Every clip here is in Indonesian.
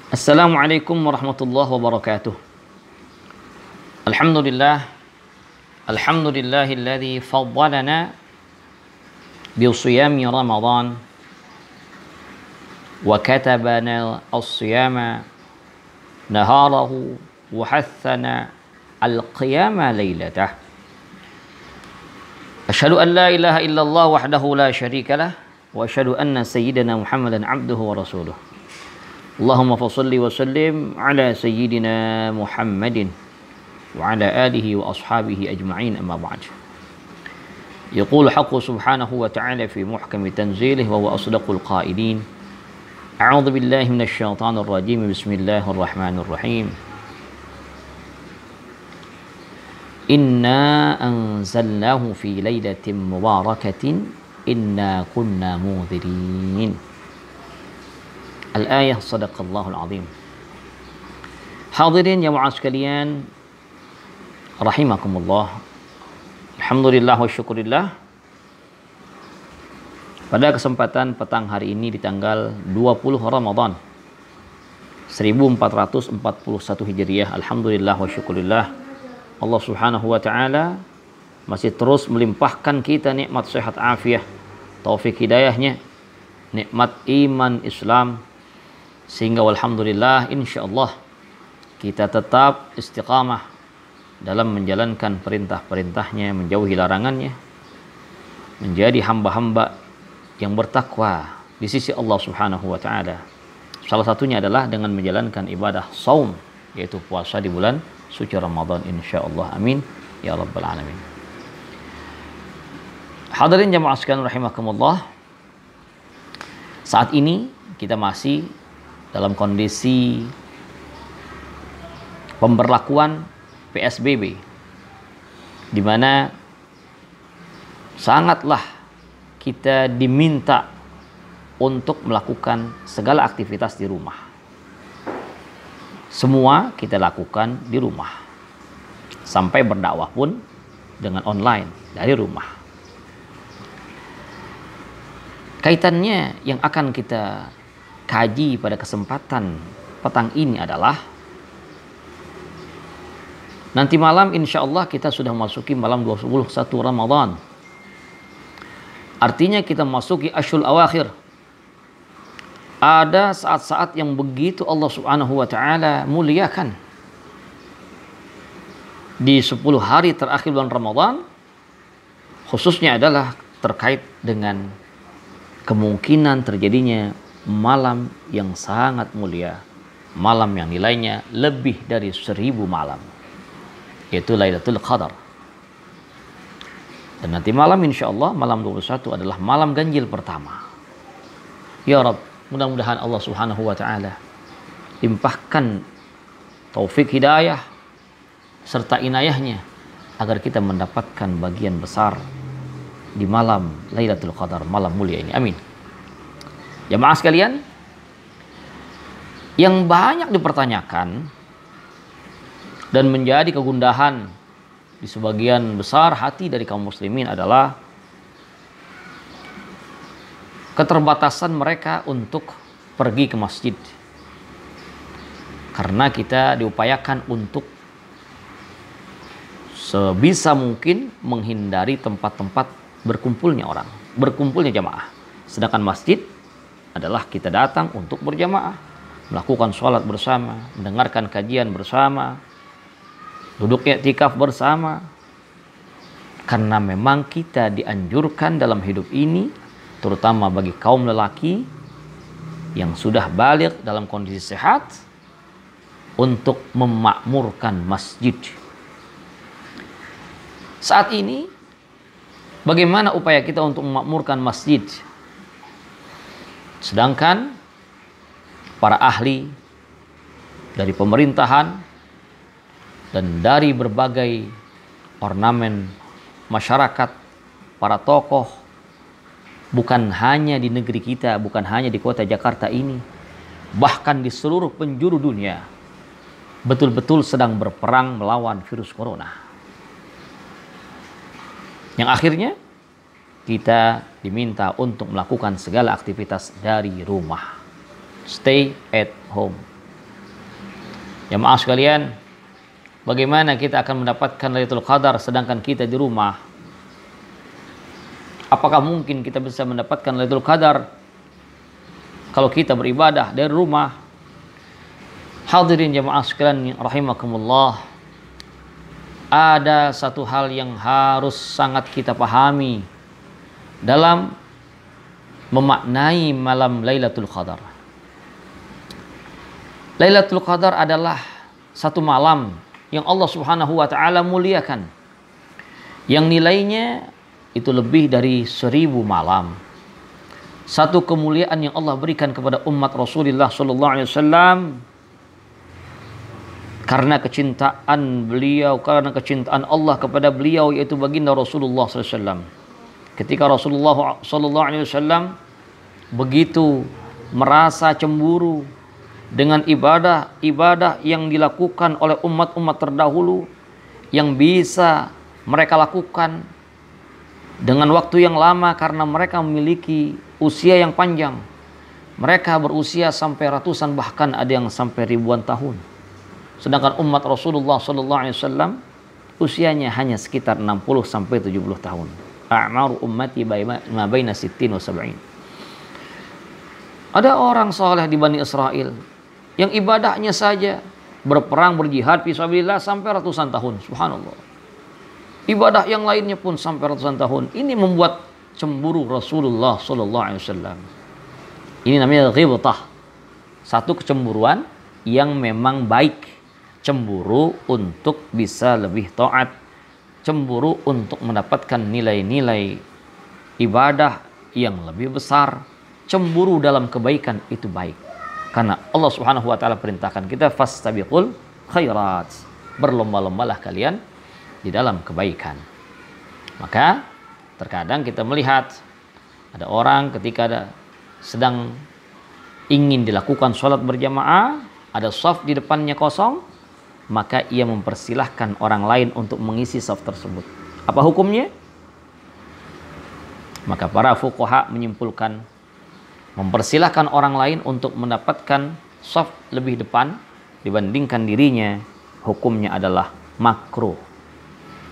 Assalamualaikum warahmatullahi wabarakatuh. Alhamdulillah, alhamdulillahilladzi faddalana bi siyami Ramadan wa katabana as-siyama naharahu wa hathana al-qiyama lailatah. Asyhadu an la ilaha illallah wahdahu la syarikalah wa asyhadu anna sayyidana Muhammadan abduhu wa rasuluh. Allahumma fasalli wa sallim ala sayyidina Muhammadin wa ala alihi wa ashabihi ajma'in amma ba'd. Yaqulu haqqu subhanahu wa ta'ala fi muhkami tanzilih wa huwa asdaqul qailin. A'udzu billahi minasy syaithanir rajim. Bismillahirrahmanirrahim. Inna anzalnahu fi lailatin mubarakatin inna kunna munzirin. Al-ayah sadaqallahul azim. Hadirin jamaah sekalian rahimakumullah. Alhamdulillah wa syukurillah. Pada kesempatan petang hari ini di tanggal 20 Ramadan 1441 Hijriah, alhamdulillah wa syukurillah, Allah Subhanahu wa taala masih terus melimpahkan kita nikmat sehat afiah, taufik hidayahnya, nikmat iman Islam, sehingga walhamdulillah insyaallah kita tetap istiqamah dalam menjalankan perintah-perintahnya, menjauhi larangannya, menjadi hamba-hamba yang bertakwa di sisi Allah Subhanahu wa taala. Salah satunya adalah dengan menjalankan ibadah saum, yaitu puasa di bulan suci Ramadan insyaallah. Amin ya rabbal alamin. Hadirin jamaah sekalian rahimakumullah. Saat ini kita masih dalam kondisi pemberlakuan PSBB, di mana sangatlah kita diminta untuk melakukan segala aktivitas di rumah. Semua kita lakukan di rumah, sampai berdakwah pun dengan online dari rumah. Kaitannya yang akan kita kaji pada kesempatan petang ini adalah nanti malam insya Allah kita sudah masuki malam 21 Ramadan. Artinya kita masuki Ashurul Awakhir. Ada saat-saat yang begitu Allah Subhanahu wa taala muliakan. Di 10 hari terakhir bulan Ramadan, khususnya adalah terkait dengan kemungkinan terjadinya malam yang sangat mulia, malam yang nilainya lebih dari 1000 malam, yaitu Lailatul Qadar. Dan nanti malam insya Allah malam 21 adalah malam ganjil pertama. Ya Rabb, mudah-mudahan Allah Subhanahu wa taala limpahkan taufik hidayah serta inayahnya agar kita mendapatkan bagian besar di malam Lailatul Qadar, malam mulia ini. Amin. Jamaah sekalian, yang banyak dipertanyakan dan menjadi kegundahan di sebagian besar hati dari kaum muslimin adalah keterbatasan mereka untuk pergi ke masjid. Karena kita diupayakan untuk sebisa mungkin menghindari tempat-tempat berkumpulnya orang, berkumpulnya jamaah. Sedangkan masjid adalah kita datang untuk berjamaah, melakukan sholat bersama, mendengarkan kajian bersama, duduk i'tikaf bersama. Karena memang kita dianjurkan dalam hidup ini, terutama bagi kaum lelaki yang sudah baligh dalam kondisi sehat, untuk memakmurkan masjid. Saat ini, bagaimana upaya kita untuk memakmurkan masjid? Sedangkan para ahli dari pemerintahan dan dari berbagai ornamen masyarakat, para tokoh, bukan hanya di negeri kita, bukan hanya di kota Jakarta ini, bahkan di seluruh penjuru dunia, betul-betul sedang berperang melawan virus corona. Yang akhirnya kita diminta untuk melakukan segala aktivitas dari rumah. Stay at home. Jamaah sekalian, bagaimana kita akan mendapatkan Lailatul Qadar sedangkan kita di rumah? Apakah mungkin kita bisa mendapatkan Lailatul Qadar kalau kita beribadah dari rumah? Hadirin jamaah sekalian rahimakumullah, ada satu hal yang harus sangat kita pahami dalam memaknai malam Lailatul Qadar. Lailatul Qadar adalah satu malam yang Allah Subhanahu wa taala muliakan, yang nilainya itu lebih dari 1000 malam. Satu kemuliaan yang Allah berikan kepada umat Rasulullah sallallahu alaihi wasallam karena kecintaan beliau, karena kecintaan Allah kepada beliau, yaitu baginda Rasulullah sallallahu alaihi wasallam. Ketika Rasulullah sallallahu alaihi wasallam begitu merasa cemburu dengan ibadah-ibadah yang dilakukan oleh umat-umat terdahulu yang bisa mereka lakukan dengan waktu yang lama karena mereka memiliki usia yang panjang. Mereka berusia sampai ratusan, bahkan ada yang sampai ribuan tahun. Sedangkan umat Rasulullah SAW usianya hanya sekitar 60 sampai 70 tahun. A'maru ummati ma baina 60 wa 70. Ada orang saleh di Bani Israel yang ibadahnya saja berperang, berjihad fisabilillah sampai ratusan tahun. Subhanallah. Ibadah yang lainnya pun sampai ratusan tahun. Ini membuat cemburu Rasulullah SAW. Ini namanya ghibtah. Satu kecemburuan yang memang baik. Cemburu untuk bisa lebih taat. Cemburu untuk mendapatkan nilai-nilai ibadah yang lebih besar. Cemburu dalam kebaikan itu baik. Karena Allah Subhanahu wa taala perintahkan kita fastabiqul khairat. Berlomba-lombalah kalian di dalam kebaikan. Maka terkadang kita melihat ada orang ketika sedang ingin dilakukan sholat berjamaah, ada shaf di depannya kosong, maka ia mempersilahkan orang lain untuk mengisi shaf tersebut. Apa hukumnya? Maka para fuqaha menyimpulkan mempersilahkan orang lain untuk mendapatkan shaf lebih depan dibandingkan dirinya, hukumnya adalah makruh.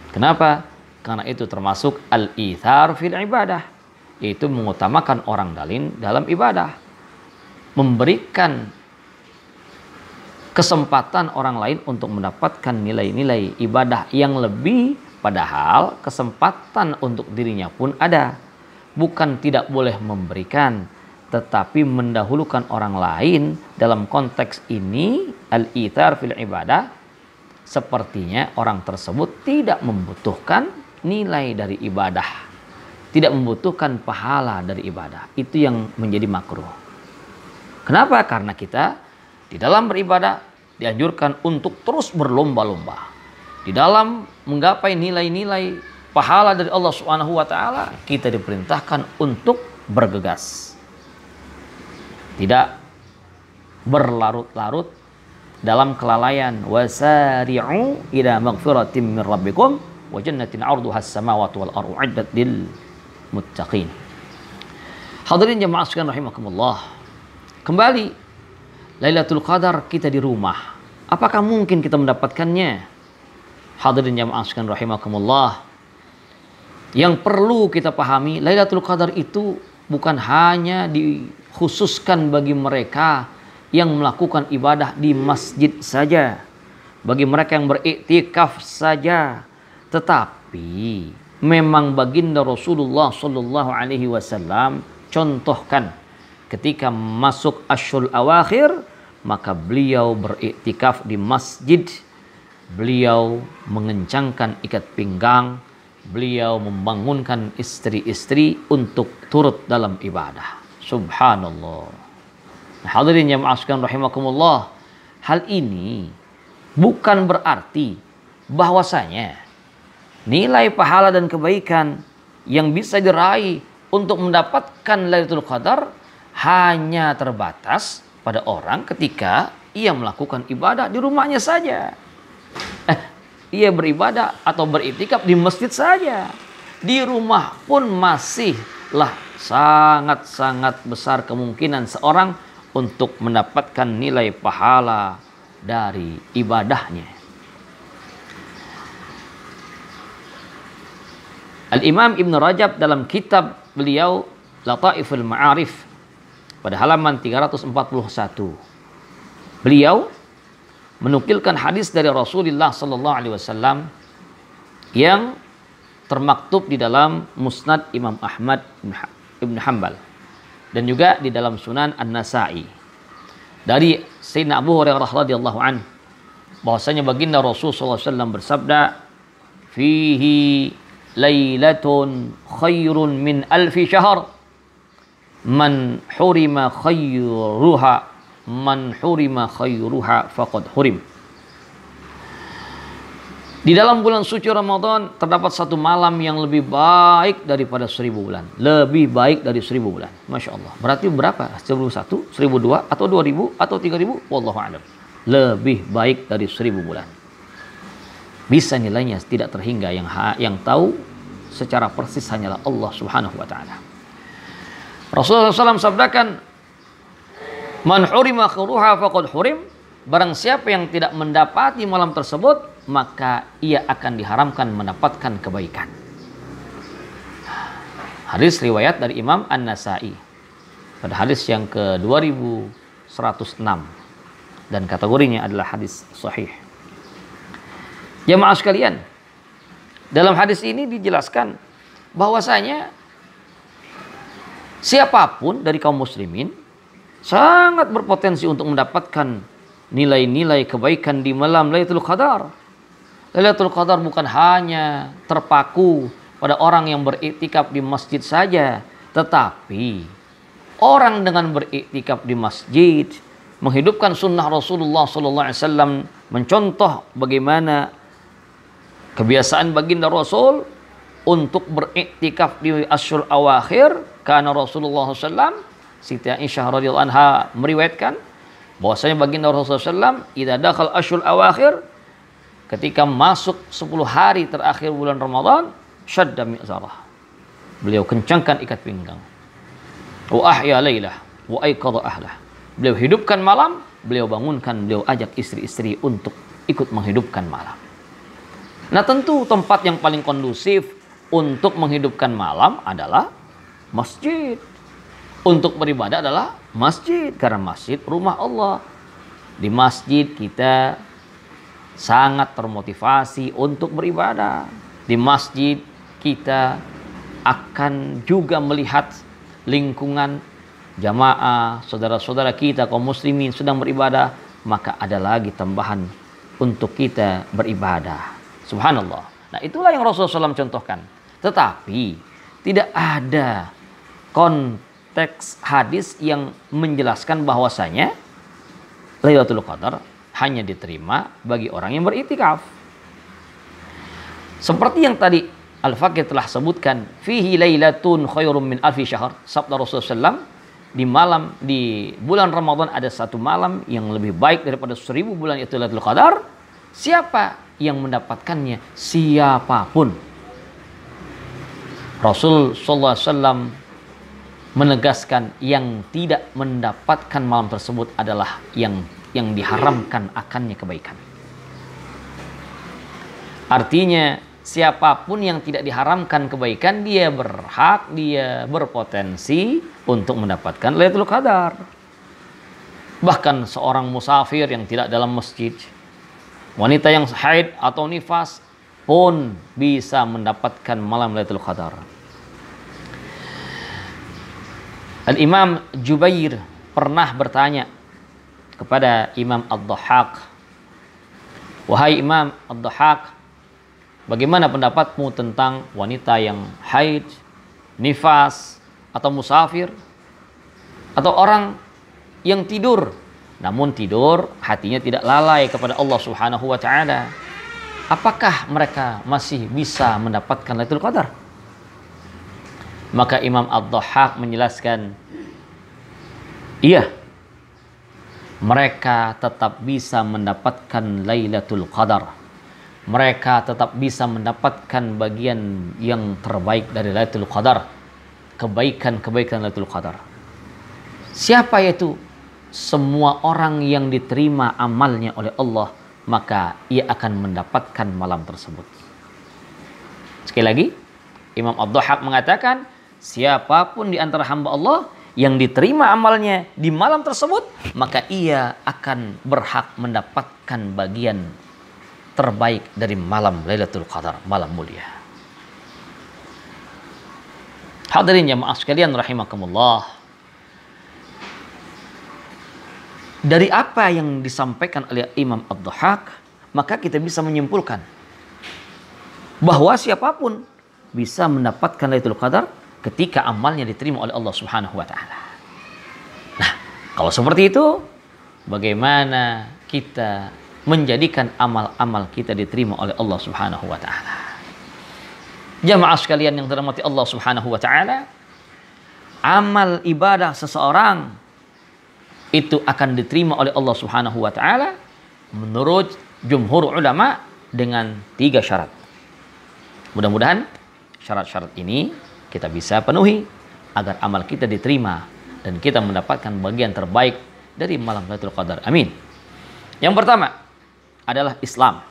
Kenapa? Karena itu termasuk al-ithar fil ibadah, yaitu mengutamakan orang lain dalam ibadah, memberikan kesempatan orang lain untuk mendapatkan nilai-nilai ibadah yang lebih, padahal kesempatan untuk dirinya pun ada. Bukan tidak boleh memberikan, tetapi mendahulukan orang lain dalam konteks ini al-ithar fil ibadah, sepertinya orang tersebut tidak membutuhkan nilai dari ibadah, tidak membutuhkan pahala dari ibadah. Itu yang menjadi makruh. Kenapa? Karena kita di dalam beribadah dianjurkan untuk terus berlomba-lomba di dalam menggapai nilai-nilai pahala dari Allah Subhanahu wa taala. Kita diperintahkan untuk bergegas, tidak berlarut-larut dalam kelalaian. Wasari'u ila maghfiratin min rabbikum wa jannatin 'arduha as-samawati wal ardu 'iddat lil muttaqin. Hadirin jemaah sekalian rahimakumullah. Kembali Lailatul Qadar kita di rumah. Apakah mungkin kita mendapatkannya? Hadirin jemaah sekalian rahimakumullah. Yang perlu kita pahami, Lailatul Qadar itu bukan hanya dikhususkan bagi mereka yang melakukan ibadah di masjid saja, bagi mereka yang beriktikaf saja, tetapi memang baginda Rasulullah sallallahu alaihi wasallam contohkan ketika masuk Asyhurul Awakhir, maka beliau beriktikaf di masjid, beliau mengencangkan ikat pinggang, beliau membangunkan istri-istri untuk turut dalam ibadah. Subhanallah. Nah, hadirin jemaah sekalian rahimakumullah, hal ini bukan berarti bahwasanya nilai pahala dan kebaikan yang bisa diraih untuk mendapatkan Lailatul Qadar hanya terbatas pada orang ketika ia melakukan ibadah di rumahnya saja. Ia beribadah atau beriktikaf di masjid saja. Di rumah pun masihlah sangat-sangat besar kemungkinan seorang untuk mendapatkan nilai pahala dari ibadahnya. Al-Imam Ibn Rajab dalam kitab beliau Lataiful Ma'arif pada halaman 341, beliau menukilkan hadis dari Rasulullah sallallahu alaihi wasallam yang termaktub di dalam Musnad Imam Ahmad Ibn Hanbal dan juga di dalam Sunan An-Nasa'i dari Sayyidina Abu Hurairah radhiyallahu an, bahwasanya baginda Rasul sallallahu alaihi wasallam bersabda, "Fihi lailatun khairun min alfi syahr, man hurima khairuha faqad hurim." Di dalam bulan suci Ramadan terdapat satu malam yang lebih baik daripada 1000 bulan. Lebih baik dari 1000 bulan. Masya Allah. Berarti berapa? 1001, 1002, atau 2000, atau 3000? Wallahu a'lam. Lebih baik dari 1000 bulan. Bisa nilainya tidak terhingga, yang tahu secara persis hanyalah Allah Subhanahu wa taala. Rasulullah SAW sabdakan, "Man hurima khairuha faqad hurim." Barang siapa yang tidak mendapati malam tersebut, maka ia akan diharamkan mendapatkan kebaikan. Hadis riwayat dari Imam An-Nasa'i pada hadis yang ke-2106 dan kategorinya adalah hadis sahih. Jemaah sekalian, dalam hadis ini dijelaskan bahwasanya siapapun dari kaum muslimin sangat berpotensi untuk mendapatkan nilai-nilai kebaikan di malam Lailatul Qadar. Lailatul Qadar bukan hanya terpaku pada orang yang beriktikaf di masjid saja, tetapi orang dengan beriktikaf di masjid, menghidupkan sunnah Rasulullah SAW, mencontoh bagaimana kebiasaan baginda Rasul untuk beriktikaf di Asyur Awakhir, karena Rasulullah SAW, Siti Aisyah radhiyallahu anha meriwayatkan bahwasanya baginda Rasulullah SAW idza dakhal Asyur Awakhir, ketika masuk 10 hari terakhir bulan Ramadan, syadda mi'zarah, beliau kencangkan ikat pinggang, wa ahya lailah wa aiqadha ahlah, beliau hidupkan malam, beliau bangunkan, beliau ajak istri-istri untuk ikut menghidupkan malam. Nah, tentu tempat yang paling kondusif untuk menghidupkan malam adalah masjid. Untuk beribadah adalah masjid, karena masjid rumah Allah. Di masjid kita sangat termotivasi untuk beribadah. Di masjid kita akan juga melihat lingkungan jamaah, saudara-saudara kita kaum muslimin sedang beribadah, maka ada lagi tambahan untuk kita beribadah. Subhanallah. Nah, itulah yang Rasulullah SAW contohkan. Tetapi tidak ada konteks hadis yang menjelaskan bahwasanya Lailatul Qadar hanya diterima bagi orang yang beriktikaf. Seperti yang tadi Al-Faqih telah sebutkan, fihi lailatun khairum min alfi syahr. Sabda Rasulullah SAW, di bulan Ramadan ada satu malam yang lebih baik daripada 1000 bulan, yaitu Lailatul Qadar. Siapa yang mendapatkannya? Siapapun. Rasul sallallahu alaihi wasallam menegaskan yang tidak mendapatkan malam tersebut adalah yang diharamkan akannya kebaikan. Artinya siapapun yang tidak diharamkan kebaikan, dia berhak, dia berpotensi untuk mendapatkan Lailatul Qadar. Bahkan seorang musafir yang tidak dalam masjid, wanita yang haid atau nifas pun bisa mendapatkan malam Lailatul Qadar. Al-Imam Jubair pernah bertanya kepada Imam Ad-Dhahhak, "Wahai Imam Ad-Dhahhak, bagaimana pendapatmu tentang wanita yang haid, nifas, atau musafir, atau orang yang tidur, namun tidur hatinya tidak lalai kepada Allah Subhanahu wa taala? Apakah mereka masih bisa mendapatkan Lailatul Qadar?" Maka Imam Ad-Dhahhak menjelaskan, iya, mereka tetap bisa mendapatkan Lailatul Qadar. Mereka tetap bisa mendapatkan bagian yang terbaik dari Lailatul Qadar, kebaikan-kebaikan Lailatul Qadar. Siapa itu? semua orang yang diterima amalnya oleh Allah, maka ia akan mendapatkan malam tersebut. Sekali lagi, Imam Ad-Dhahhak mengatakan, siapapun di antara hamba Allah yang diterima amalnya di malam tersebut, maka ia akan berhak mendapatkan bagian terbaik dari malam Lailatul Qadar, malam mulia. Hadirin jamaah sekalian rahimakumullah. Dari apa yang disampaikan oleh Imam Ad-Dhahhak, maka kita bisa menyimpulkan bahwa siapapun bisa mendapatkan Lailatul Qadar ketika amalnya diterima oleh Allah Subhanahu wa taala. Nah, kalau seperti itu, bagaimana kita menjadikan amal-amal kita diterima oleh Allah Subhanahu wa taala? Jamaah sekalian yang dirahmati Allah Subhanahu wa taala, amal ibadah seseorang itu akan diterima oleh Allah Subhanahu wa taala menurut jumhur ulama dengan 3 syarat. Mudah-mudahan syarat-syarat ini kita bisa penuhi agar amal kita diterima dan kita mendapatkan bagian terbaik dari malam Lailatul Qadar. Amin. Yang pertama adalah Islam.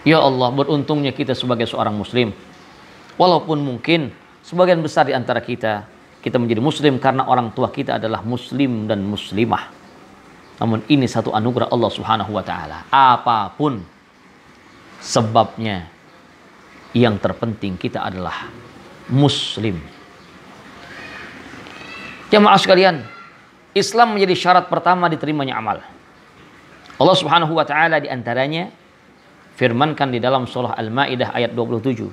Ya Allah, beruntungnya kita sebagai seorang muslim. Walaupun mungkin sebagian besar di antara kita menjadi muslim karena orang tua kita adalah muslim dan muslimah. Namun ini satu anugerah Allah Subhanahu wa taala. Apapun sebabnya, yang terpenting kita adalah muslim. Jamaah sekalian, Islam menjadi syarat pertama diterimanya amal. Allah Subhanahu wa taala di antaranya firmankan di dalam surah Al-Maidah ayat 27.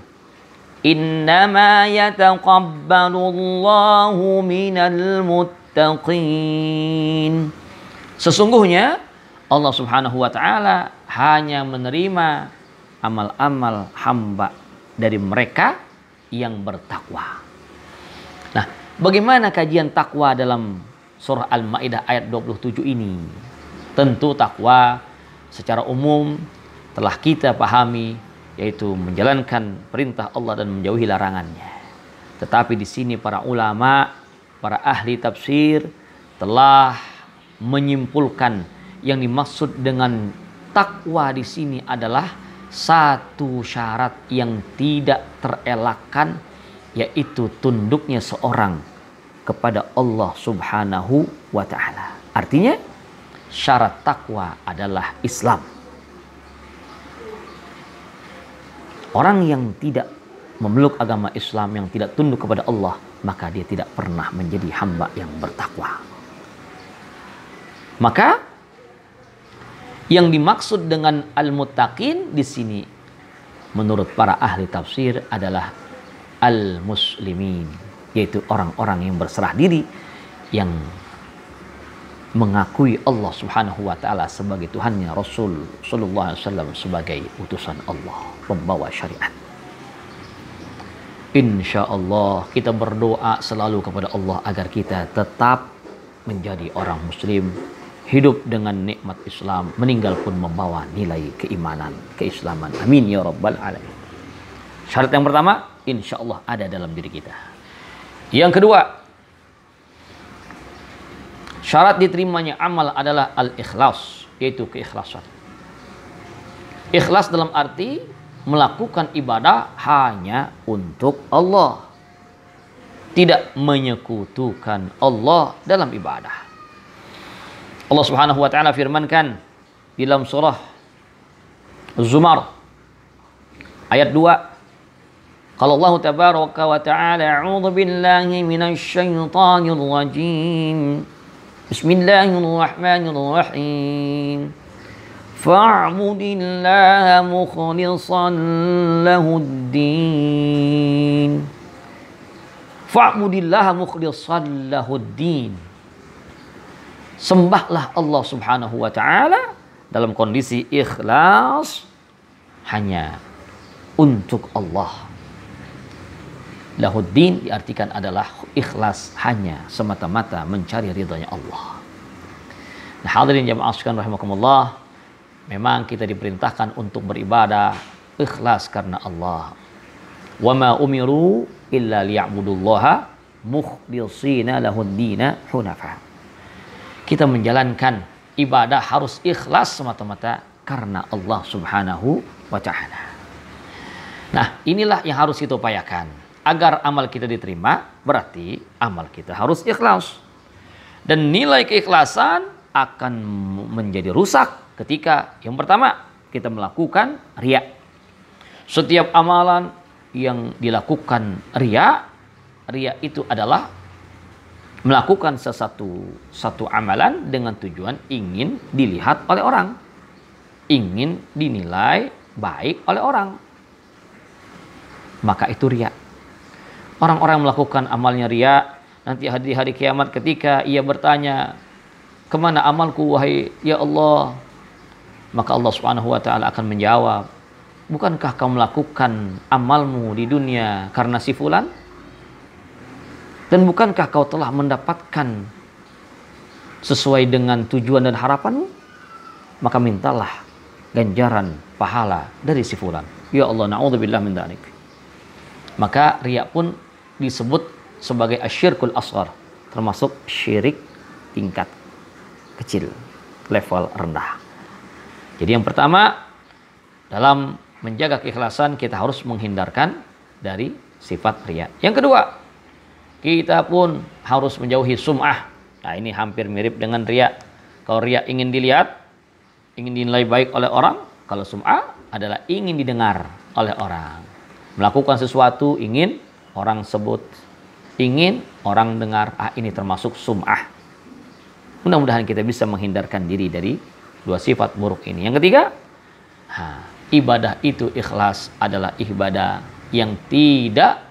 Innama yataqabbalullahu minal muttaqin. Sesungguhnya Allah Subhanahu wa taala hanya menerima amal-amal hamba dari mereka yang bertakwa. Nah, bagaimana kajian takwa dalam surah Al-Maidah ayat 27 ini? Tentu takwa secara umum telah kita pahami, yaitu menjalankan perintah Allah dan menjauhi larangannya. Tetapi di sini para ulama, para ahli tafsir telah menyimpulkan yang dimaksud dengan takwa di sini adalah satu syarat yang tidak terelakkan, yaitu tunduknya seorang kepada Allah Subhanahu wa taala. Artinya syarat takwa adalah Islam. Orang yang tidak memeluk agama Islam, yang tidak tunduk kepada Allah, maka dia tidak pernah menjadi hamba yang bertakwa. Maka yang dimaksud dengan al-muttaqin di sini menurut para ahli tafsir adalah al-muslimin, yaitu orang-orang yang berserah diri, yang mengakui Allah Subhanahu wa taala sebagai Tuhannya, Rasul sallallahu alaihi wasallam sebagai utusan Allah, pembawa syariat. Insyaallah kita berdoa selalu kepada Allah agar kita tetap menjadi orang muslim, hidup dengan nikmat Islam, meninggal pun membawa nilai keimanan, keislaman. Amin ya rabbal alamin. Syarat yang pertama insyaallah ada dalam diri kita. Yang kedua, syarat diterimanya amal adalah al-ikhlas, yaitu keikhlasan. Ikhlas dalam arti melakukan ibadah hanya untuk Allah, tidak menyekutukan Allah dalam ibadah. Allah Subhanahu wa taala firmankan di dalam surah Az-Zumar ayat 2. Qala Allah tabaraka wa ta'ala, a'udzu billahi minasy syaithanir rajim. Bismillahirrahmanirrahim. Fa'budillaha mukhlishan lahuddin. Fa'budillaha mukhlishan lahuddin. Sembahlah Allah Subhanahu wa taala dalam kondisi ikhlas hanya untuk Allah. Lahuddin diartikan adalah ikhlas hanya semata-mata mencari ridhanya Allah. Nah, hadirin jamaah sekalian rahimakumullah, memang kita diperintahkan untuk beribadah ikhlas karena Allah. Wa ma umiru illa liya'budullaha mukhlishina lahuddina hunafa. kita menjalankan ibadah harus ikhlas semata-mata karena Allah Subhanahu wa Ta'ala. Nah, inilah yang harus kita upayakan. Agar amal kita diterima, berarti amal kita harus ikhlas. Dan nilai keikhlasan akan menjadi rusak ketika yang pertama kita melakukan riya. Setiap amalan yang dilakukan riya itu adalah melakukan satu amalan dengan tujuan ingin dilihat oleh orang, ingin dinilai baik oleh orang, maka itu riya. Orang-orang yang melakukan amalnya riya, nanti di hari kiamat ketika ia bertanya, kemana amalku wahai ya Allah? Maka Allah Subhanahu wa Ta'ala akan menjawab, bukankah kau melakukan amalmu di dunia karena si fulan? Dan bukankah kau telah mendapatkan sesuai dengan tujuan dan harapanmu? Maka mintalah ganjaran pahala dari si fulan. Ya Allah, na'udzubillah min dzalik. Maka riya pun disebut sebagai asyirkul asghar, termasuk syirik tingkat kecil, level rendah. Jadi yang pertama, dalam menjaga keikhlasan kita harus menghindarkan dari sifat riya. Yang kedua, kita pun harus menjauhi sum'ah. Nah, ini hampir mirip dengan riya. Kalau riya ingin dilihat, ingin dinilai baik oleh orang. Kalau sum'ah adalah ingin didengar oleh orang. Melakukan sesuatu ingin orang sebut, ingin orang dengar. Ini termasuk sum'ah. Mudah-mudahan kita bisa menghindarkan diri dari dua sifat buruk ini. Yang ketiga, ibadah itu ikhlas adalah ibadah yang tidak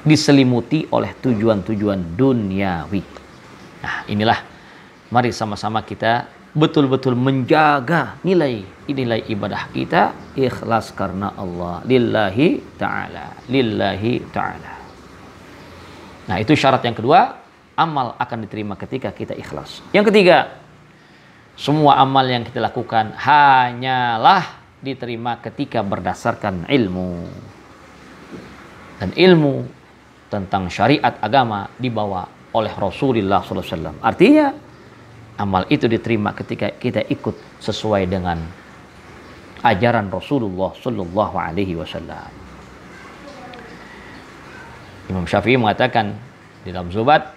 diselimuti oleh tujuan-tujuan duniawi. Nah, inilah mari sama-sama kita betul-betul menjaga nilai ibadah kita ikhlas karena Allah, lillahi ta'ala. Nah, itu syarat yang kedua, amal akan diterima ketika kita ikhlas. Yang ketiga, semua amal yang kita lakukan hanyalah diterima ketika berdasarkan ilmu. Dan ilmu tentang syariat agama dibawa oleh Rasulullah SAW. Artinya, amal itu diterima ketika kita ikut sesuai dengan ajaran Rasulullah SAW. Imam Syafi'i mengatakan di dalam Zubat,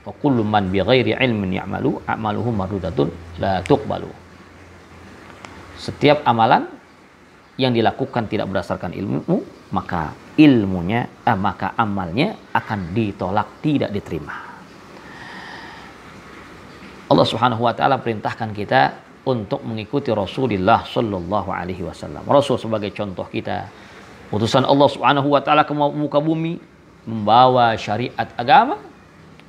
wa kullu man bi ghairi ilmin ya'malu a'maluhu mardudatun la tuqbalu. Setiap amalan yang dilakukan tidak berdasarkan ilmu, maka amalnya akan ditolak, tidak diterima. Allah Subhanahu wa Ta'ala perintahkan kita untuk mengikuti Rasulullah sallallahu alaihi wasallam. Rasul sebagai contoh kita, utusan Allah Subhanahu wa Ta'ala ke muka bumi membawa syariat agama,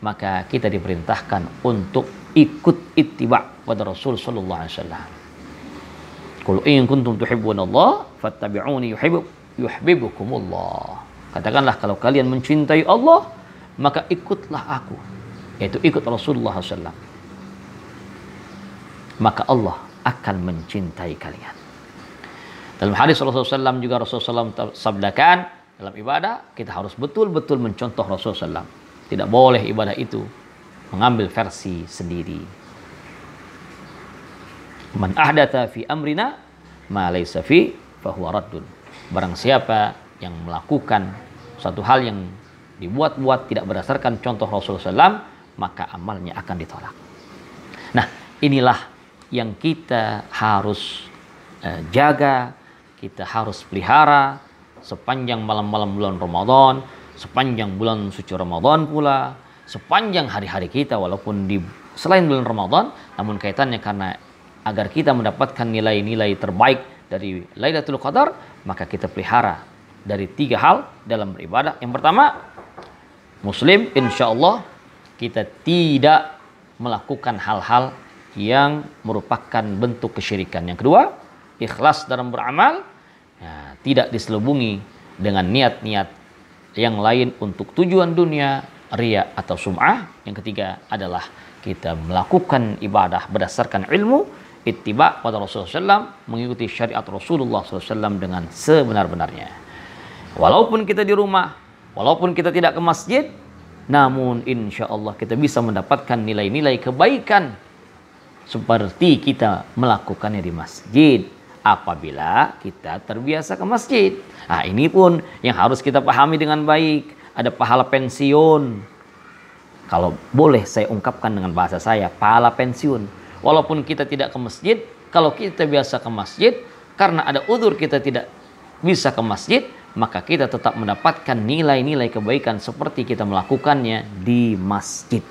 maka kita diperintahkan untuk ikut ittiba pada Rasul sallallahu alaihi wasallam. Qul in kuntum tuhibbunallah fattabi'uni yuhibbukumullah. Katakanlah kalau kalian mencintai Allah, maka ikutlah aku, yaitu ikut Rasulullah SAW. Maka Allah akan mencintai kalian. Dalam hadis Rasulullah SAW juga Rasulullah SAW sabdakan, dalam ibadah kita harus betul-betul mencontoh Rasulullah SAW. Tidak boleh ibadah itu mengambil versi sendiri. Man ahdatha fi amrina ma laysa fi fahuwa raddun. Barang siapa yang melakukan suatu hal yang dibuat-buat tidak berdasarkan contoh Rasulullah SAW, maka amalnya akan ditolak. Nah, inilah yang kita harus jaga, kita harus pelihara sepanjang malam-malam bulan Ramadan, sepanjang bulan suci Ramadan pula, sepanjang hari-hari kita walaupun selain bulan Ramadan, namun kaitannya karena agar kita mendapatkan nilai-nilai terbaik dari Lailatul Qadar, maka kita pelihara dari 3 hal dalam beribadah. Yang pertama, Muslim insyaallah kita tidak melakukan hal-hal yang merupakan bentuk kesyirikan. Yang kedua, ikhlas dalam beramal, tidak diselubungi dengan niat-niat yang lain untuk tujuan dunia, riya atau sum'ah. Yang ketiga adalah kita melakukan ibadah berdasarkan ilmu, ittiba pada Rasulullah SAW, mengikuti syariat Rasulullah SAW dengan sebenar-benarnya. Walaupun kita di rumah, walaupun kita tidak ke masjid, namun insya Allah kita bisa mendapatkan nilai-nilai kebaikan seperti kita melakukannya di masjid apabila kita terbiasa ke masjid. Nah, ini pun yang harus kita pahami dengan baik. Ada pahala pensiun. Kalau boleh saya ungkapkan dengan bahasa saya, pahala pensiun. Walaupun kita tidak ke masjid, kalau kita biasa ke masjid, karena ada udzur kita tidak bisa ke masjid, maka kita tetap mendapatkan nilai-nilai kebaikan seperti kita melakukannya di masjid.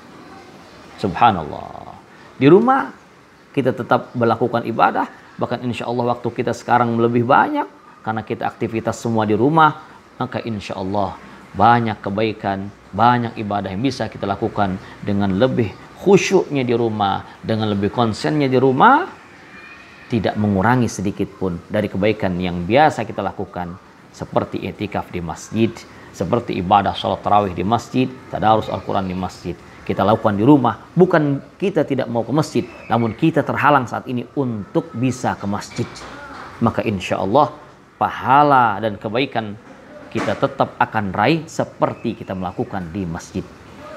Subhanallah. Di rumah kita tetap melakukan ibadah, bahkan insya Allah waktu kita sekarang lebih banyak karena kita aktivitas semua di rumah, maka insya Allah banyak kebaikan, banyak ibadah yang bisa kita lakukan dengan lebih khusyuknya di rumah, dengan lebih konsennya di rumah, tidak mengurangi sedikit pun dari kebaikan yang biasa kita lakukan, seperti i'tikaf di masjid, seperti ibadah sholat tarawih di masjid, tadarus Al-Quran di masjid. Kita lakukan di rumah, bukan kita tidak mau ke masjid, namun kita terhalang saat ini untuk bisa ke masjid. Maka insya Allah pahala dan kebaikan kita tetap akan raih seperti kita melakukan di masjid.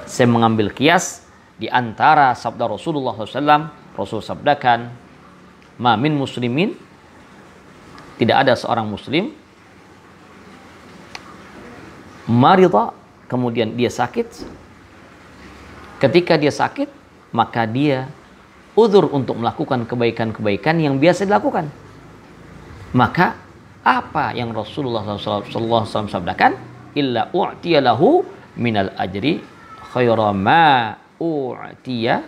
Saya mengambil kias di antara sabda Rasulullah SAW. Rasul sabdakan, ma min muslimin, tidak ada seorang muslim marida, kemudian dia sakit. Ketika dia sakit, maka dia udzur untuk melakukan kebaikan-kebaikan yang biasa dilakukan. Maka apa yang Rasulullah SAW sabdakan? Illa u'tiya lahu minal ajri khaira ma u'tiya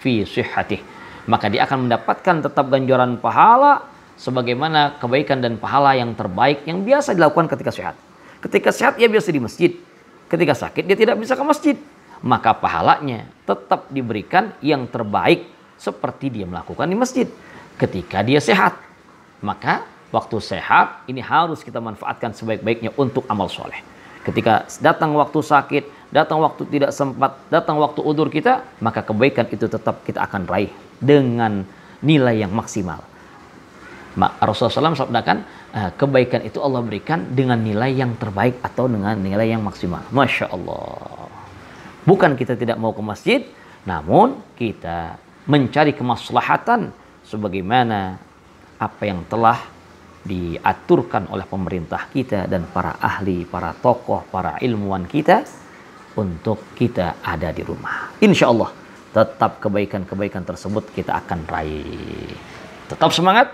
fi sihhatih. Maka dia akan mendapatkan tetap ganjaran pahala sebagaimana kebaikan dan pahala yang terbaik yang biasa dilakukan ketika sehat. Ketika sehat dia biasa di masjid. Ketika sakit dia tidak bisa ke masjid. Maka pahalanya tetap diberikan yang terbaik seperti dia melakukan di masjid. Ketika dia sehat, maka waktu sehat ini harus kita manfaatkan sebaik-baiknya untuk amal soleh. Ketika datang waktu sakit, datang waktu tidak sempat, datang waktu udzur kita, maka kebaikan itu tetap kita akan raih dengan nilai yang maksimal. Rasulullah SAW sabdakan, kebaikan itu Allah berikan dengan nilai yang terbaik atau dengan nilai yang maksimal. Masya Allah. Bukan kita tidak mau ke masjid, namun kita mencari kemaslahatan sebagaimana apa yang telah diaturkan oleh pemerintah kita dan para ahli, para tokoh, para ilmuwan kita untuk kita ada di rumah. Insya Allah tetap kebaikan-kebaikan tersebut kita akan raih. Tetap semangat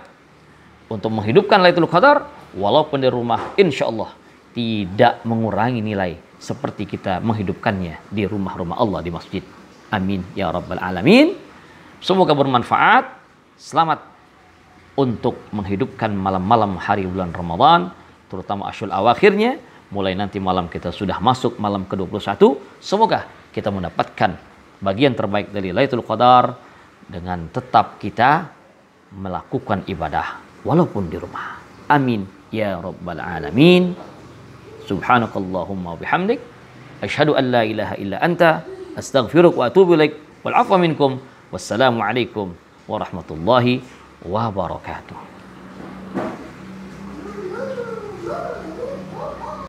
untuk menghidupkan Lailatul Qadar walaupun di rumah, insya Allah tidak mengurangi nilai seperti kita menghidupkannya di rumah-rumah Allah, di masjid. Amin ya rabbal alamin. Semoga bermanfaat. Selamat untuk menghidupkan malam-malam hari bulan Ramadan, terutama Asyul awakhirnya. Mulai nanti malam kita sudah masuk malam ke-21. Semoga kita mendapatkan bagian terbaik dari Lailatul Qadar dengan tetap kita melakukan ibadah walaupun di rumah. Amin ya rabbal alamin. Subhanakallahumma bihamdik, asyhadu an la ilaha illa anta, astaghfiruka wa atubu ilaik, wal afwa minkum, wassalamu alaikum warahmatullahi wabarakatuh.